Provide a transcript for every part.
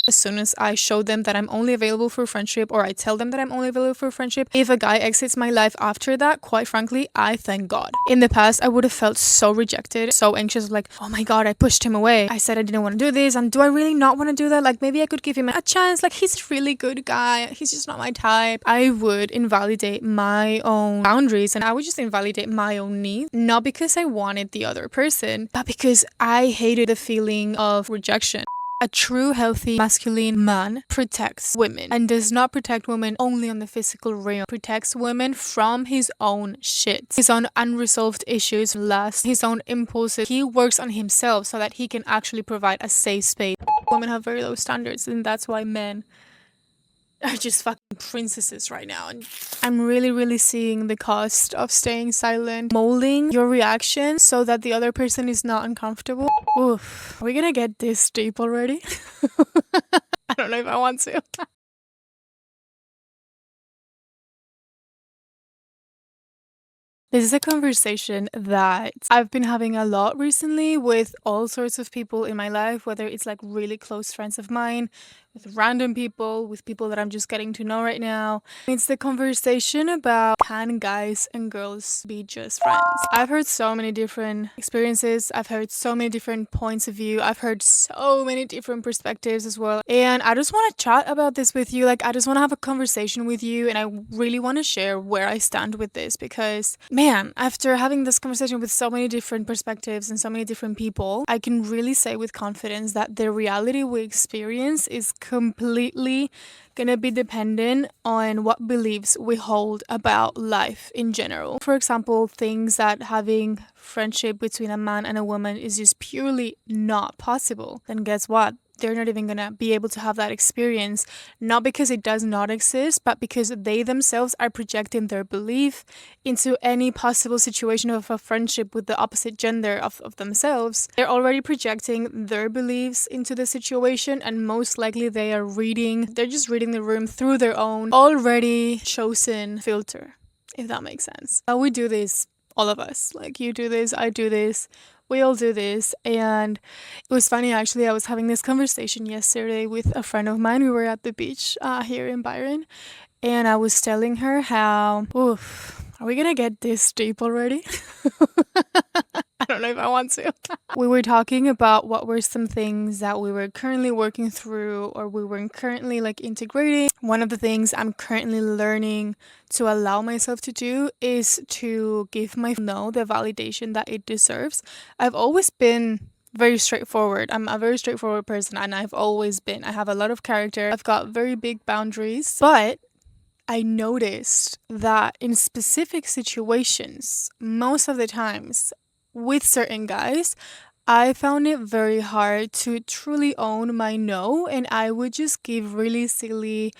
As soon as I show them that I'm only available for friendship, or I tell them that I'm only available for friendship, if a guy exits my life after that, quite frankly, I thank God. In the past, I would have felt so rejected, so anxious, like, oh my God, I pushed him away. I said I didn't want to do this, and do I really not want to do that? Like, maybe I could give him a chance. Like, he's a really good guy. He's just not my type. I would invalidate my own boundaries, and I would just invalidate my own needs, not because I wanted the other person, but because I hated the feeling of rejection. A true healthy masculine man protects women, and does not protect women only on the physical realm. Protects women from his own shit, his own unresolved issues, lust, his own impulses. He works on himself so that he can actually provide a safe space. Women have very low standards, and that's why men are just fucking princesses right now. And I'm really seeing the cost of staying silent, molding your reaction so that the other person is not uncomfortable. Oof. Are we gonna get this deep already? I don't know if I want to. This is a conversation that I've been having a lot recently with all sorts of people in my life, whether it's like really close friends of mine, with random people, with people that I'm just getting to know right now. It's the conversation about, can guys and girls be just friends? I've heard so many different experiences. I've heard so many different points of view. I've heard so many different perspectives as well. And I just want to chat about this with you. Like, I just want to have a conversation with you, and I really want to share where I stand with this, because man, after having this conversation with so many different perspectives and so many different people, I can really say with confidence that the reality we experience is completely gonna be dependent on what beliefs we hold about life in general. For example, things that having friendship between a man and a woman is just purely not possible. Then guess what? They're not even gonna be able to have that experience, not because it does not exist, but because they themselves are projecting their belief into any possible situation of a friendship with the opposite gender of themselves. They're already projecting their beliefs into the situation, and most likely they're just reading the room through their own already chosen filter, if that makes sense. We do this, all of us. Like, you do this, I do this. We all do this. And it was funny, actually. I was having this conversation yesterday with a friend of mine. We were at the beach here in Byron, and I was telling her how, oof, are we gonna get this deep already? I don't know if I want to. We were talking about what were some things that we were currently working through, or we were currently like integrating. One of the things I'm currently learning to allow myself to do is to give my no the validation that it deserves. I've always been very straightforward. I'm a very straightforward person, and I have a lot of character. I've got very big boundaries, but I noticed that in specific situations, most of the times with certain guys, I found it very hard to truly own my no, and I would just give really silly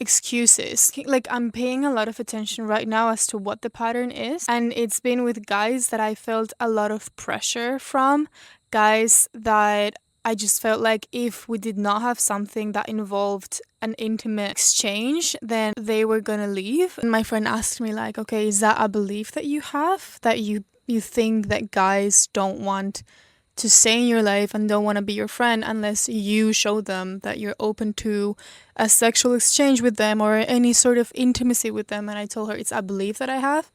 excuses. Like, I'm paying a lot of attention right now as to what the pattern is, and it's been with guys that I felt a lot of pressure from, guys that I just felt like if we did not have something that involved an intimate exchange, then they were gonna leave. And my friend asked me, like, okay, is that a belief that you have, that you think that guys don't want to stay in your life and don't want to be your friend unless you show them that you're open to a sexual exchange with them or any sort of intimacy with them? And I told her it's a belief that I have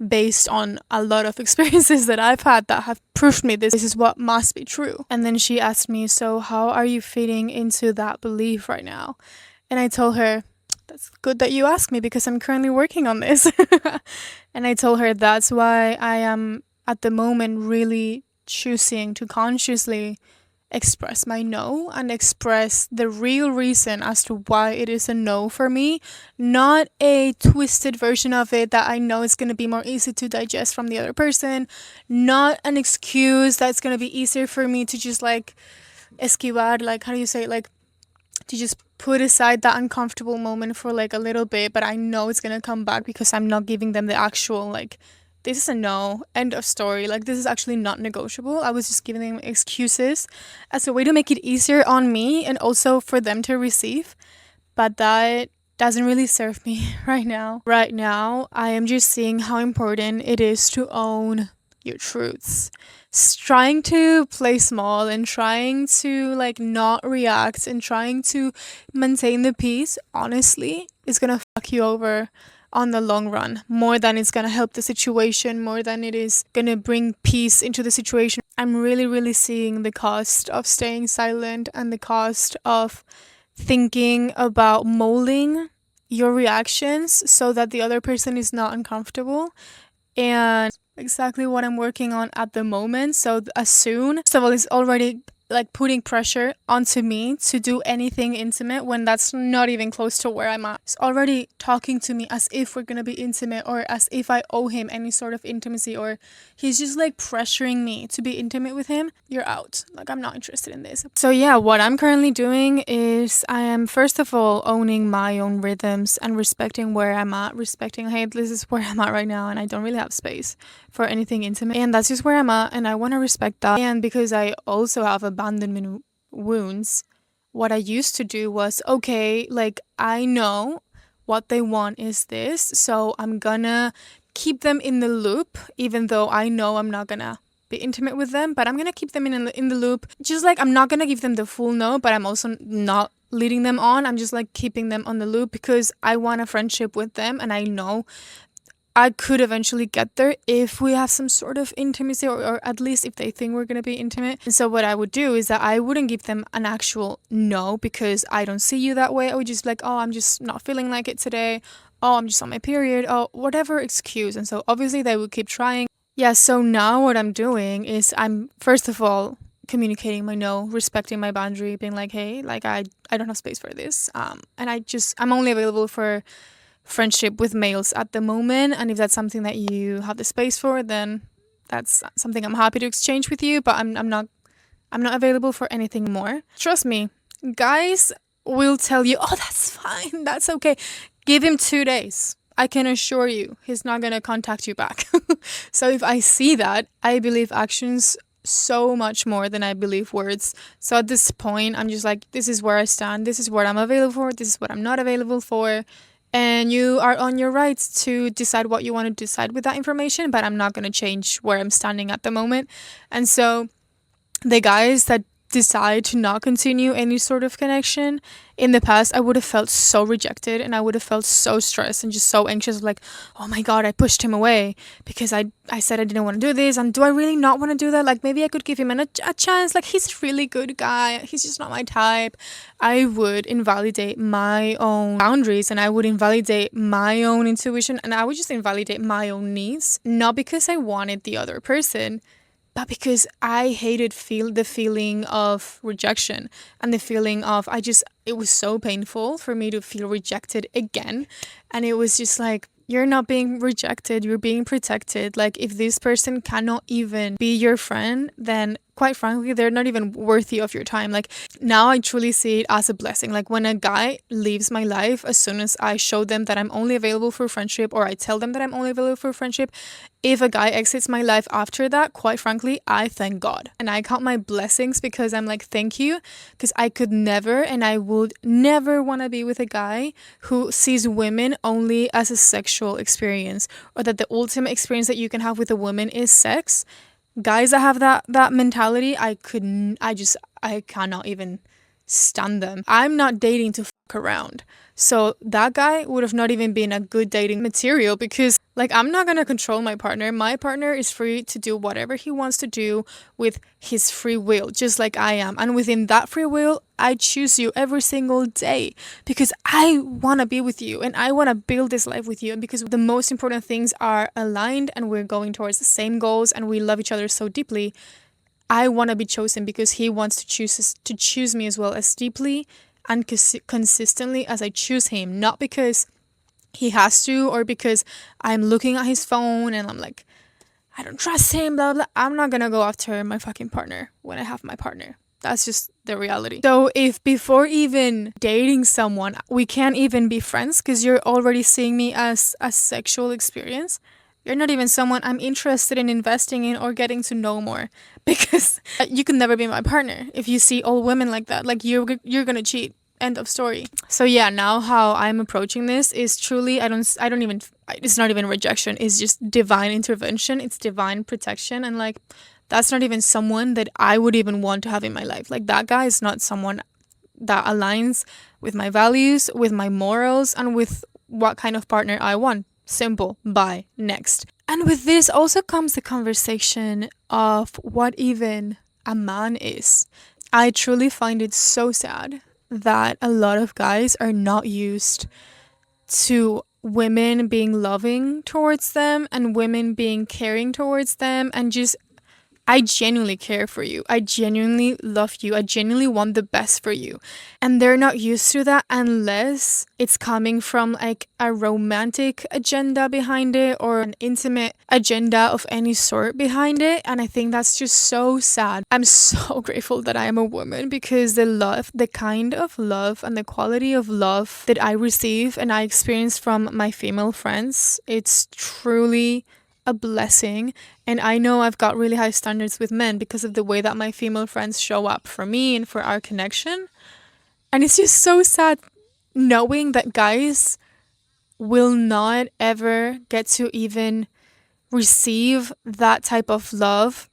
based on a lot of experiences that I've had that have proved me this is what must be true. And then she asked me, so how are you fitting into that belief right now? And I told her, that's good that you asked me, because I'm currently working on this. And I told her that's why I am at the moment really choosing to consciously express my no, and express the real reason as to why it is a no for me, not a twisted version of it that I know is going to be more easy to digest from the other person, not an excuse that's going to be easier for me to just like esquivar, like, how do you say it, like to just put aside that uncomfortable moment for like a little bit, but I know it's going to come back because I'm not giving them the actual like, this is a no, end of story, like this is actually not negotiable. I was just giving them excuses as a way to make it easier on me and also for them to receive, but that doesn't really serve me right now. Right now, I am just seeing how important it is to own your truths, trying to play small and trying to like not react and trying to maintain the peace, honestly, is gonna fuck you over on the long run more than it's gonna help the situation, more than it is gonna bring peace into the situation. I'm really, really seeing the cost of staying silent and the cost of thinking about molding your reactions so that the other person is not uncomfortable. And exactly what I'm working on at the moment. So as soon, first of all, it's already like putting pressure onto me to do anything intimate when that's not even close to where I'm at. It's already talking to me as if we're gonna be intimate or as if I owe him any sort of intimacy, or he's just like pressuring me to be intimate with him. You're out. Like, I'm not interested in this. So yeah, what I'm currently doing is I am first of all owning my own rhythms and respecting where I'm at, respecting, hey, this is where I'm at right now and I don't really have space for anything intimate, and that's just where I'm at, and I want to respect that. And because I also have abandonment wounds, what I used to do was, okay, like, I know what they want is this, so I'm gonna keep them in the loop, even though I know I'm not gonna be intimate with them, but I'm gonna keep them in the loop. Just like, I'm not gonna give them the full no, but I'm also not leading them on. I'm just like keeping them on the loop because I want a friendship with them, and I know I could eventually get there if we have some sort of intimacy, or at least if they think we're going to be intimate. And so what I would do is that I wouldn't give them an actual no because I don't see you that way. I would just be like, oh, I'm just not feeling like it today. Oh, I'm just on my period. Oh, whatever excuse. And so obviously they would keep trying. Yeah, so now what I'm doing is I'm first of all communicating my no, respecting my boundary, being like, hey, like I don't have space for this. And I'm only available for friendship with males at the moment, and if that's something that you have the space for, then that's something I'm happy to exchange with you, but I'm not available for anything more. Trust me, guys will tell you, oh, that's fine, that's okay. Give him 2 days. I can assure you he's not going to contact you back. So if I see that, I believe actions so much more than I believe words. So at this point, I'm just like, this is where I stand, this is what I'm available for, this is what I'm not available for. And you are on your rights to decide what you want to decide with that information, but I'm not going to change where I'm standing at the moment. And so the guys that decide to not continue any sort of connection, in the past I would have felt so rejected and I would have felt so stressed and just so anxious, like, oh my god, I pushed him away because I said I didn't want to do this, and do I really not want to do that? Like, maybe I could give him a chance, like, he's a really good guy, he's just not my type. I would invalidate my own boundaries and I would invalidate my own intuition, and I would just invalidate my own needs, not because I wanted the other person, but because I hated the feeling of rejection and the feeling of, it was so painful for me to feel rejected again. And it was just like, you're not being rejected, you're being protected. Like, if this person cannot even be your friend, then quite frankly, they're not even worthy of your time. Like, now I truly see it as a blessing. Like, when a guy leaves my life, as soon as I show them that I'm only available for friendship, or I tell them that I'm only available for friendship, if a guy exits my life after that, quite frankly, I thank God. And I count my blessings because I'm like, thank you, because I could never, and I would never want to be with a guy who sees women only as a sexual experience, or that the ultimate experience that you can have with a woman is sex. Guys that have that mentality, I cannot even stand them. I'm not dating to fuck around. So that guy would have not even been a good dating material, because like, I'm not gonna control my partner. My partner is free to do whatever he wants to do with his free will, just like I am. And within that free will, I choose you every single day because I wanna be with you and I wanna build this life with you. And because the most important things are aligned and we're going towards the same goals and we love each other so deeply, I wanna be chosen because he wants to choose me as well, as deeply and consistently as I choose him, not because he has to or because I'm looking at his phone and I'm like, I don't trust him, blah blah. I'm not gonna go after my fucking partner when I have my partner. That's just the reality. So if before even dating someone we can't even be friends because you're already seeing me as a sexual experience, you're not even someone I'm interested in investing in or getting to know more, because you can never be my partner if you see all women like that. Like, you're gonna cheat. End of story. So yeah, now how I'm approaching this is truly, it's not even rejection, it's just divine intervention, it's divine protection, and like, That's not even someone that I would even want to have in my life. Like, that guy is not someone that aligns with my values, with my morals, and with what kind of partner I want. Simple. Bye. Next. And with this also comes the conversation of what even a man is. I truly find it so sad that a lot of guys are not used to women being loving towards them and women being caring towards them, and just, I genuinely care for you. I genuinely love you. I genuinely want the best for you. And they're not used to that unless it's coming from like a romantic agenda behind it or an intimate agenda of any sort behind it. And I think that's just so sad. I'm so grateful that I am a woman, because the kind of love and the quality of love that I receive and I experience from my female friends, it's truly a blessing. And I know I've got really high standards with men because of the way that my female friends show up for me and for our connection. And it's just so sad knowing that guys will not ever get to even receive that type of love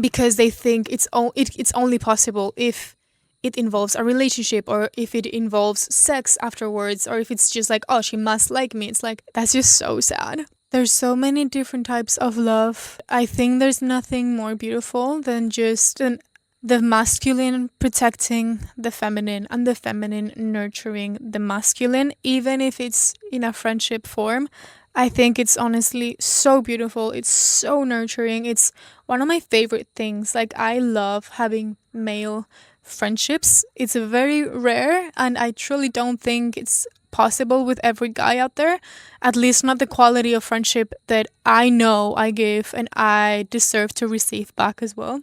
because they think it's only possible if it involves a relationship, or if it involves sex afterwards, or if it's just like, oh, she must like me. It's like, that's just so sad. There's so many different types of love. I think there's nothing more beautiful than just the masculine protecting the feminine and the feminine nurturing the masculine, even if it's in a friendship form. I think it's honestly so beautiful. It's so nurturing. It's one of my favorite things. Like, I love having male friendships. It's very rare, and I truly don't think it's possible with every guy out there, at least not the quality of friendship that I know I give and I deserve to receive back as well.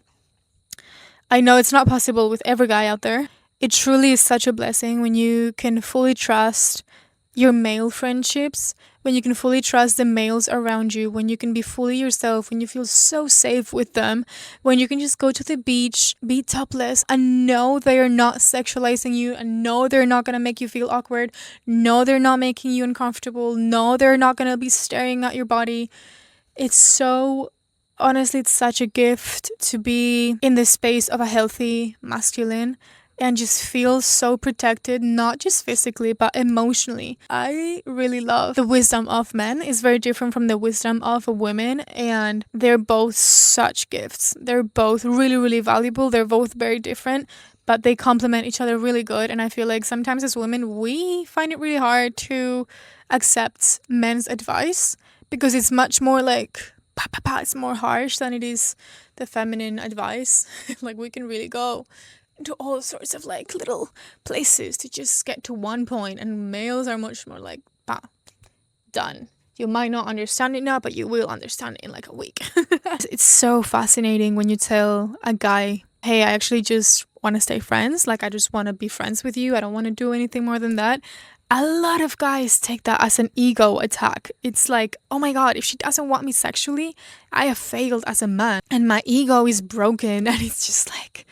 I know it's not possible with every guy out there. It truly is such a blessing when you can fully trust your male friendships, when you can fully trust the males around you, when you can be fully yourself, when you feel so safe with them, when you can just go to the beach, be topless, and know they are not sexualizing you, and know they're not going to make you feel awkward, know they're not making you uncomfortable, know they're not going to be staring at your body. It's so, honestly, it's such a gift to be in the space of a healthy masculine and just feel so protected, not just physically, but emotionally. I really love the wisdom of men. It's very different from the wisdom of women, and they're both such gifts. They're both really, really valuable. They're both very different, but they complement each other really good. And I feel like sometimes as women, we find it really hard to accept men's advice because it's much more like, it's more harsh than it is the feminine advice. Like, we can really go into all sorts of like little places to just get to one point, and males are much more like, done. You might not understand it now, but you will understand it in like a week. It's so fascinating when you tell a guy, hey, I actually just want to stay friends. Like, I just want to be friends with you. I don't want to do anything more than that. A lot of guys take that as an ego attack. It's like, oh my God, if she doesn't want me sexually, I have failed as a man and my ego is broken. And it's just like,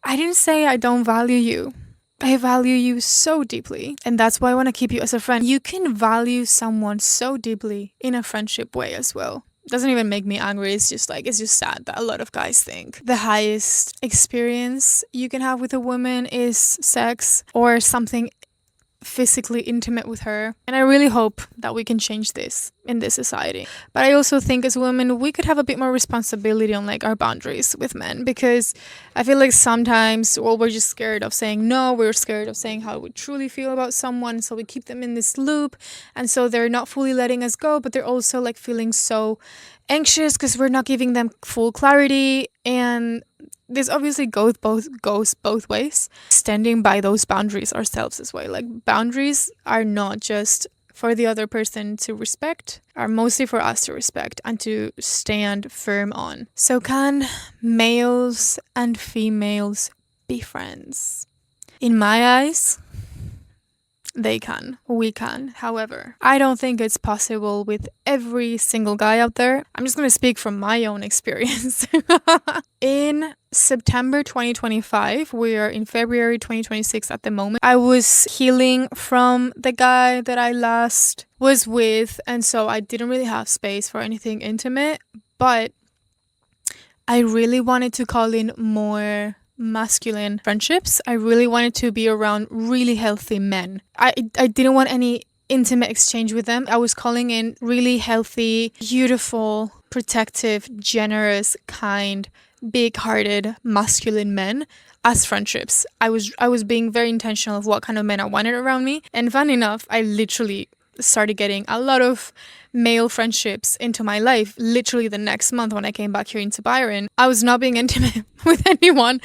I didn't say I don't value you. I value you so deeply. And that's why I want to keep you as a friend. You can value someone so deeply in a friendship way as well. It doesn't even make me angry. It's just sad that a lot of guys think the highest experience you can have with a woman is sex or something physically intimate with her. And I really hope that we can change this in this society. But I also think as women, we could have a bit more responsibility on like our boundaries with men, because I feel like sometimes, well, we're just scared of saying no. We're scared of saying how we truly feel about someone. So we keep them in this loop. And so they're not fully letting us go, but they're also like feeling so anxious because we're not giving them full clarity. And this obviously goes both ways. Standing by those boundaries ourselves as well. Like, boundaries are not just for the other person to respect, are mostly for us to respect and to stand firm on. So can males and females be friends? In my eyes, they can. We can. However, I don't think it's possible with every single guy out there. I'm just going to speak from my own experience. In September 2025, we are in February 2026 at the moment. I was healing from the guy that I last was with, and so I didn't really have space for anything intimate, but I really wanted to call in more masculine friendships. I really wanted to be around really healthy men. I didn't want any intimate exchange with them. I was calling in really healthy, beautiful, protective, generous, kind, big-hearted, masculine men as friendships. I was being very intentional of what kind of men I wanted around me. And fun enough, I literally started getting a lot of male friendships into my life literally the next month when I came back here into Byron. I was not being intimate with anyone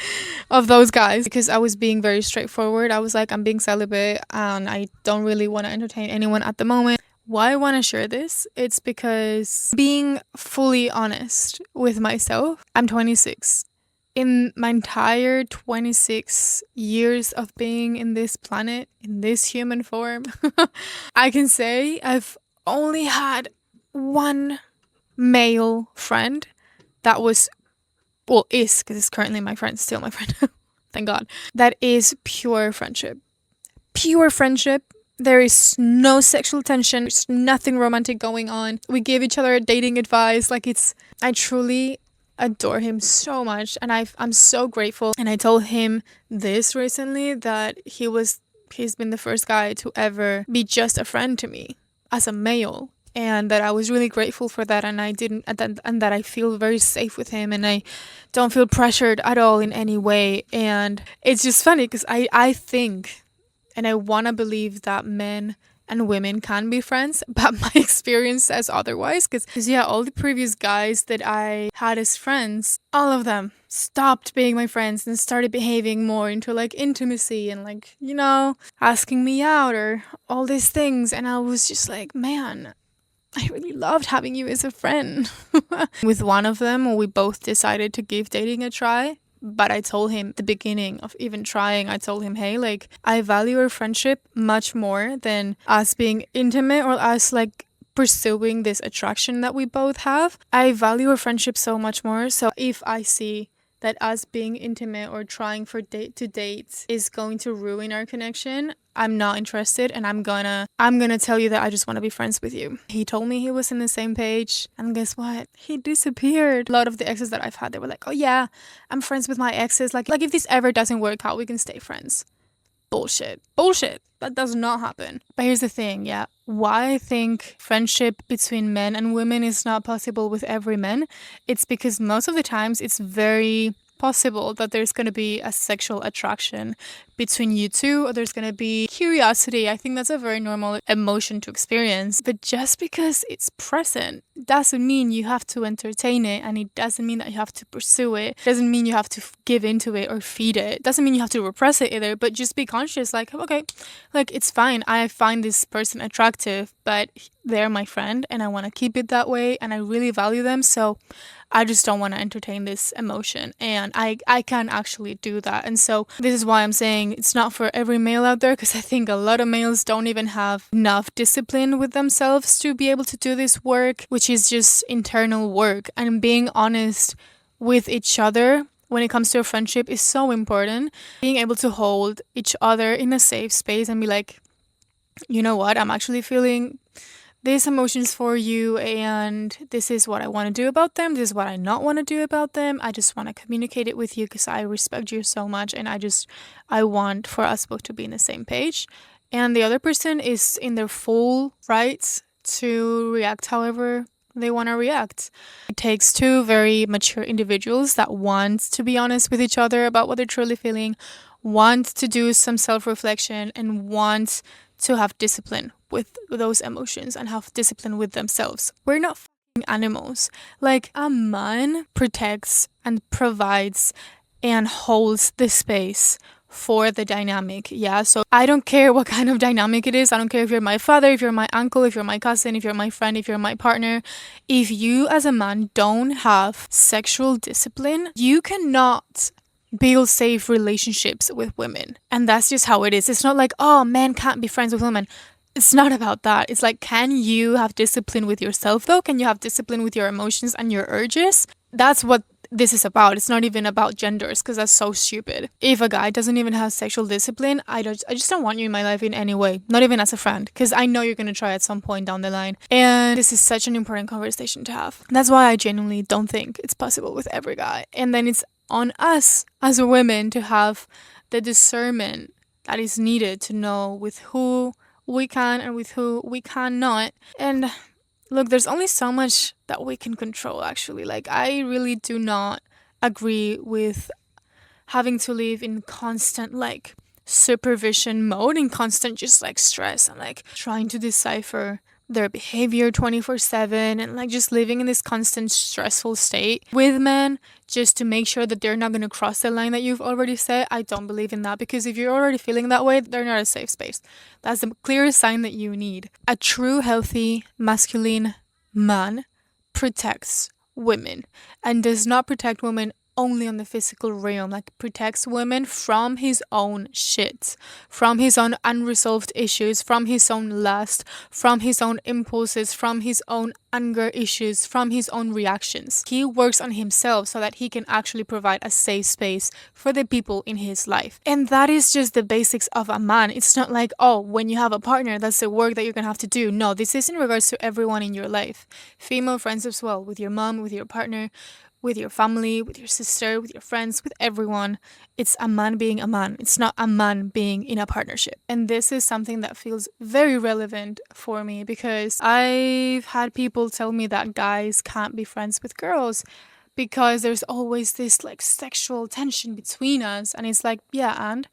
of those guys because I was being very straightforward. I was like, I'm being celibate and I don't really want to entertain anyone at the moment. Why I want to share this, it's because being fully honest with myself, I'm 26. In my entire 26 years of being in this planet, in this human form, I can say I've only had one male friend that was, well, is, because it's currently my friend, still my friend, thank God, that is pure friendship. Pure friendship. There is no sexual tension. There's nothing romantic going on. We give each other dating advice. I truly adore him so much, and I'm so grateful. And I told him this recently, that he's been the first guy to ever be just a friend to me as a male, and that I was really grateful for that, and that I feel very safe with him, and I don't feel pressured at all in any way. And it's just funny because I think, and I want to believe that men and women can be friends, but my experience says otherwise. Because yeah, all the previous guys that I had as friends, all of them stopped being my friends and started behaving more into like intimacy and like, asking me out or all these things. And I was just like, man, I really loved having you as a friend. With one of them, we both decided to give dating a try. But I told him at the beginning of even trying, I told him, hey, like, I value our friendship much more than us being intimate or us like pursuing this attraction that we both have. I value our friendship so much more. So if I see that us being intimate or trying for dates is going to ruin our connection, I'm not interested, and I'm gonna tell you that I just want to be friends with you. He told me he was in the same page, and guess what? He disappeared. A lot of the exes that I've had, they were like, oh yeah, I'm friends with my exes. Like if this ever doesn't work out, we can stay friends. Bullshit. That does not happen. But here's the thing, yeah. Why I think friendship between men and women is not possible with every man, it's because most of the times it's very possible that there's going to be a sexual attraction between you two, or there's going to be curiosity. I think that's a very normal emotion to experience. But just because it's present doesn't mean you have to entertain it, and it doesn't mean that you have to pursue it. It doesn't mean you have to give into it or feed it. It doesn't mean you have to repress it either, but just be conscious, like, okay, like it's fine. I find this person attractive, but they're my friend and I want to keep it that way, and I really value them, so I just don't want to entertain this emotion, and I can actually do that. And so this is why I'm saying it's not for every male out there, because I think a lot of males don't even have enough discipline with themselves to be able to do this work, which is just internal work. And being honest with each other when it comes to a friendship is so important. Being able to hold each other in a safe space and be like, you know what, I'm actually feeling these emotions for you, and this is what I want to do about them, this is what I not want to do about them. I just want to communicate it with you because I respect you so much, and I want for us both to be in the same page, and the other person is in their full rights to react however they want to react. It takes two very mature individuals that want to be honest with each other about what they're truly feeling, want to do some self-reflection, and want to have discipline with those emotions and have discipline with themselves. We're not fucking animals. Like, a man protects and provides and holds the space for the dynamic, yeah? So I don't care what kind of dynamic it is. I don't care if you're my father, if you're my uncle, if you're my cousin, if you're my friend, if you're my partner. If you as a man don't have sexual discipline, you cannot build safe relationships with women. And that's just how it is. It's not like, oh, men can't be friends with women. It's not about that. It's like, can you have discipline with yourself though? Can you have discipline with your emotions and your urges? That's what this is about. It's not even about genders, because that's so stupid. If a guy doesn't even have sexual discipline, I just don't want you in my life in any way, not even as a friend, because I know you're going to try at some point down the line. And this is such an important conversation to have. That's why I genuinely don't think it's possible with every guy. And then it's on us as women to have the discernment that is needed to know with who we can and with who we cannot. And look, there's only so much that we can control, actually. Like, I really do not agree with having to live in constant, like, supervision mode, in constant just, like, stress and, like, trying to decipher their behavior 24/7 and, like, just living in this constant stressful state with men just to make sure that they're not going to cross the line that you've already set. I don't believe in that, because if you're already feeling that way, they're not a safe space. That's the clearest sign that you need. A true healthy masculine man protects women and does not protect women only on the physical realm, like protects women from his own shit, from his own unresolved issues, from his own lust, from his own impulses, from his own anger issues, from his own reactions. He works on himself so that he can actually provide a safe space for the people in his life. And that is just the basics of a man. It's not like, oh, when you have a partner, that's the work that you're gonna have to do. No, this is in regards to everyone in your life. Female friends as well, with your mom, with your partner, with your family, with your sister, with your friends, with everyone. It's a man being a man. It's not a man being in a partnership. And this is something that feels very relevant for me, because I've had people tell me that guys can't be friends with girls because there's always this, like, sexual tension between us. And it's like, yeah, and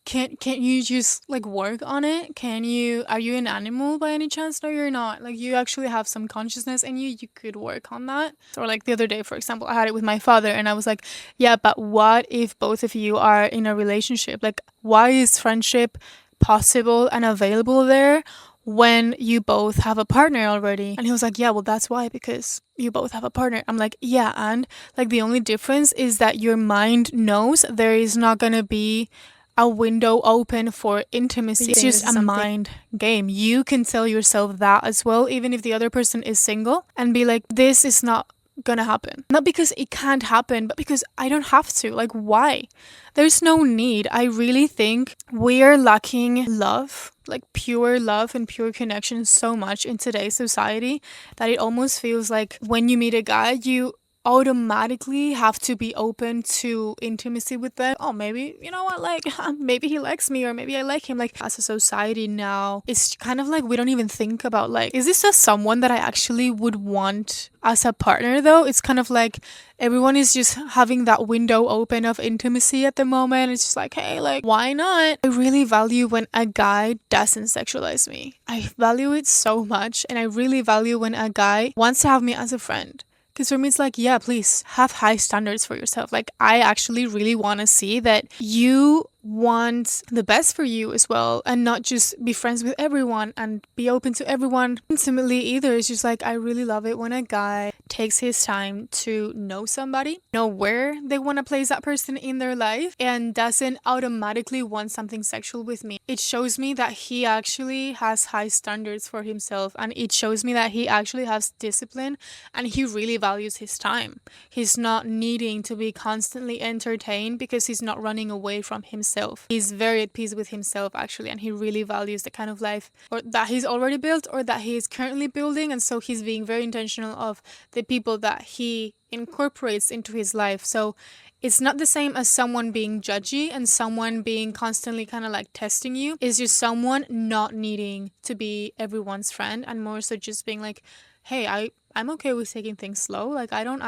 can't you just, like, work on it? Are you an animal by any chance? No, you're not. Like, you actually have some consciousness in you. You could work on that. Or, like, the other day, for example, I had it with my father, and I was like, yeah, but what if both of you are in a relationship? Like, why is friendship possible and available there when you both have a partner already? And he was like, yeah, well, that's why, because you both have a partner. I'm like, yeah, and, like, the only difference is that your mind knows there is not gonna be a window open for intimacy. It's just a mind game. You can tell yourself that as well, even if the other person is single, and be like, this is not gonna happen. Not because it can't happen, but because I don't have to. Like, why? There's no need. I really think we are lacking love, like pure love and pure connection, so much in today's society that it almost feels like when you meet a guy, you automatically have to be open to intimacy with them. Oh, maybe, you know what, like, maybe he likes me, or maybe I like him. Like, as a society now, it's kind of like we don't even think about, like, is this just someone that I actually would want as a partner, though? It's kind of like everyone is just having that window open of intimacy at the moment. It's just like, hey, like, why not? I really value when a guy doesn't sexualize me. I value it so much, and I really value when a guy wants to have me as a friend. Because for me, it's like, yeah, please have high standards for yourself. Like, I actually really want to see that you want the best for you as well, and not just be friends with everyone and be open to everyone intimately either. It's just like, I really love it when a guy takes his time to know somebody, know where they want to place that person in their life, and doesn't automatically want something sexual with me. It shows me that he actually has high standards for himself, and it shows me that he actually has discipline, and he really values his time. He's not needing to be constantly entertained because he's not running away from himself. He's very at peace with himself, actually, and he really values the kind of life or that he's already built or that he is currently building. And so he's being very intentional of the people that he incorporates into his life. So it's not the same as someone being judgy and someone being constantly kind of like testing you. It's just someone not needing to be everyone's friend, and more so just being like, hey, I'm okay with taking things slow. Like, I don't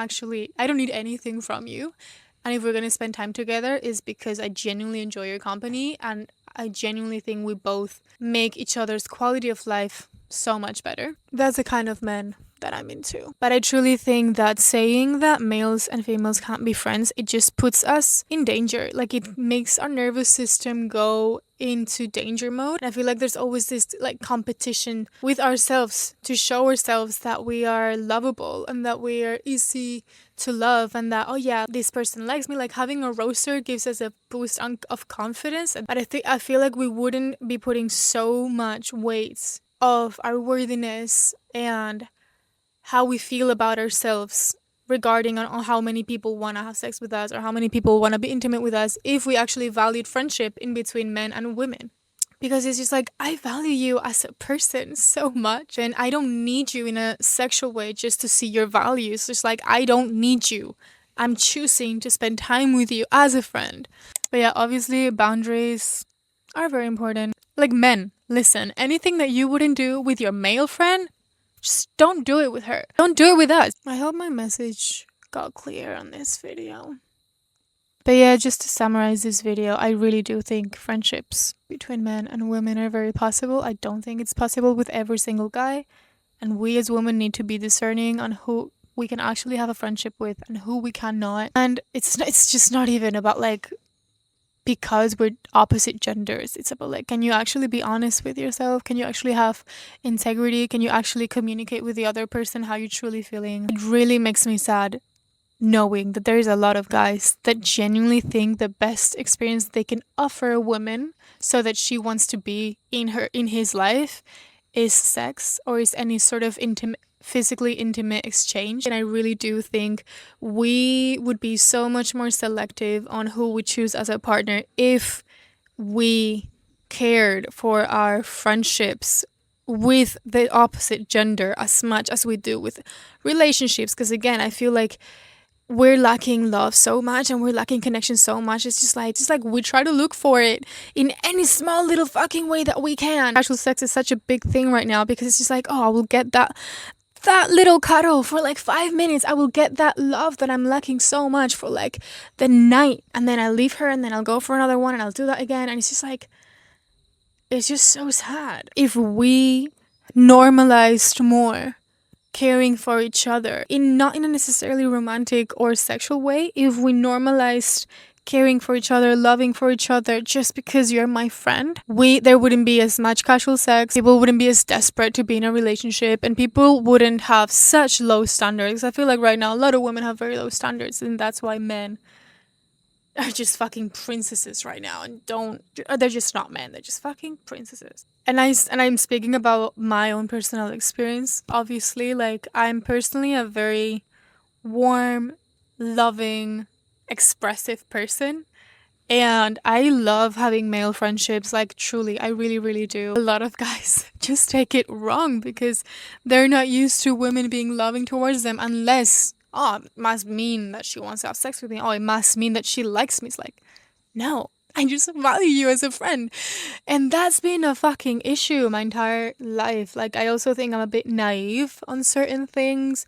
need anything from you. And if we're going to spend time together, is because I genuinely enjoy your company, and I genuinely think we both make each other's quality of life so much better. That's the kind of men that I'm into. But I truly think that saying that males and females can't be friends, it just puts us in danger. Like, it makes our nervous system go into danger mode. And I feel like there's always this, like, competition with ourselves to show ourselves that we are lovable and that we are easy to love, and that, oh yeah, this person likes me. Like, having a roster gives us a boost of confidence. But I feel like we wouldn't be putting so much weight of our worthiness and how we feel about ourselves regarding on how many people want to have sex with us or how many people want to be intimate with us if we actually valued friendship in between men and women. Because it's just like, I value you as a person so much, and I don't need you in a sexual way just to see your values. It's like, I don't need you. I'm choosing to spend time with you as a friend. But yeah, obviously boundaries are very important. Like, men, listen, anything that you wouldn't do with your male friend, just don't do it with her. Don't do it with us. I hope my message got clear on this video. But yeah, just to summarize this video, I really do think friendships between men and women are very possible. I don't think it's possible with every single guy. And we as women need to be discerning on who we can actually have a friendship with and who we cannot. And it's just not even about like, because we're opposite genders. It's about like, can you actually be honest with yourself? Can you actually have integrity? Can you actually communicate with the other person how you're truly feeling? It really makes me sad knowing that there's a lot of guys that genuinely think the best experience they can offer a woman so that she wants to be in his life is sex or is any sort of physically intimate exchange. And I really do think we would be so much more selective on who we choose as a partner if we cared for our friendships with the opposite gender as much as we do with relationships. Because again, I feel like we're lacking love so much and we're lacking connection so much. It's just like we try to look for it in any small little fucking way that we can. Casual sex is such a big thing right now because it's just like, oh, I will get that little cuddle for like 5 minutes. I will get that love that I'm lacking so much for like the night, and then I leave her and then I'll go for another one and I'll do that again. And it's just like, it's just so sad. If we normalized more caring for each other, not in a necessarily romantic or sexual way, if we normalized caring for each other, loving for each other just because you're my friend, there wouldn't be as much casual sex, people wouldn't be as desperate to be in a relationship, and people wouldn't have such low standards. I feel like right now a lot of women have very low standards, and that's why men are just fucking princesses right now and they're just not men, they're just fucking princesses. And I'm speaking about my own personal experience. Obviously, like, I'm personally a very warm, loving, expressive person, and I love having male friendships. Like, truly, I really, really do. A lot of guys just take it wrong because they're not used to women being loving towards them, unless, oh, it must mean that she wants to have sex with me. Oh, it must mean that she likes me. It's like, no, I just value you as a friend. And that's been a fucking issue my entire life. Like, I also think I'm a bit naive on certain things.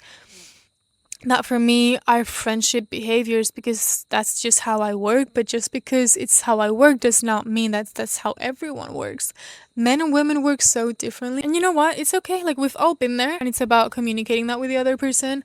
That for me are friendship behaviors because that's just how I work. But just because it's how I work does not mean that's how everyone works. Men and women work so differently. And you know what? It's okay. Like, we've all been there. And it's about communicating that with the other person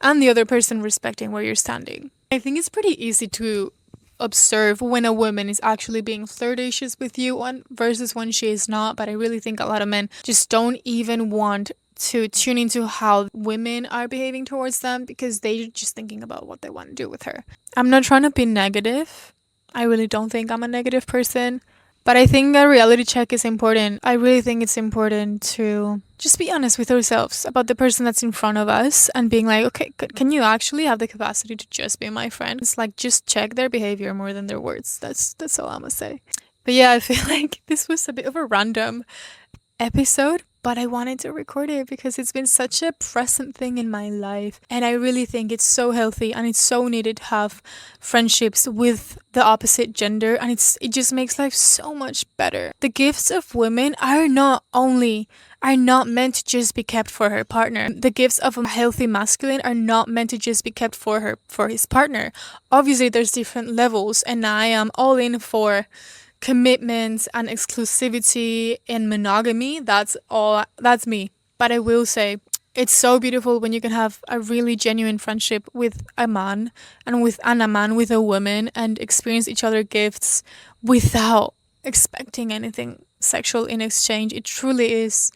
and the other person respecting where you're standing. I think it's pretty easy to observe when a woman is actually being flirtatious with you versus when she is not. But I really think a lot of men just don't even want to tune into how women are behaving towards them because they're just thinking about what they want to do with her. I'm not trying to be negative. I really don't think I'm a negative person. But I think a reality check is important. I really think it's important to just be honest with ourselves about the person that's in front of us and being like, okay, can you actually have the capacity to just be my friend? It's like, just check their behavior more than their words. That's all I'm gonna say. But yeah, I feel like this was a bit of a random episode, but I wanted to record it because it's been such a present thing in my life, and I really think it's so healthy and it's so needed to have friendships with the opposite gender, and it just makes life so much better. The gifts of women are not meant to just be kept for her partner. The gifts of a healthy masculine are not meant to just be kept for his partner. Obviously there's different levels, and I am all in for commitments and exclusivity and monogamy. That's me. But I will say, it's so beautiful when you can have a really genuine friendship with a man and a man with a woman and experience each other's gifts without expecting anything sexual in exchange. It truly is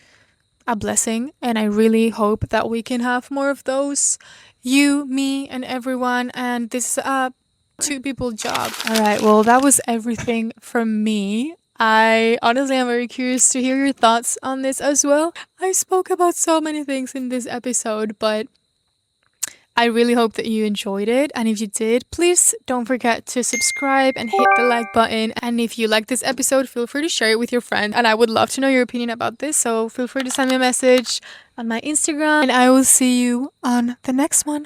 a blessing, and I really hope that we can have more of those. You, me, and everyone. And this is a two people job. All right, well, that was everything from me. I honestly am very curious to hear your thoughts on this as well. I spoke about so many things in this episode, but I really hope that you enjoyed it. And if you did, please don't forget to subscribe and hit the like button. And if you like this episode, feel free to share it with your friend. And I would love to know your opinion about this. So feel free to send me a message on my Instagram. And I will see you on the next one.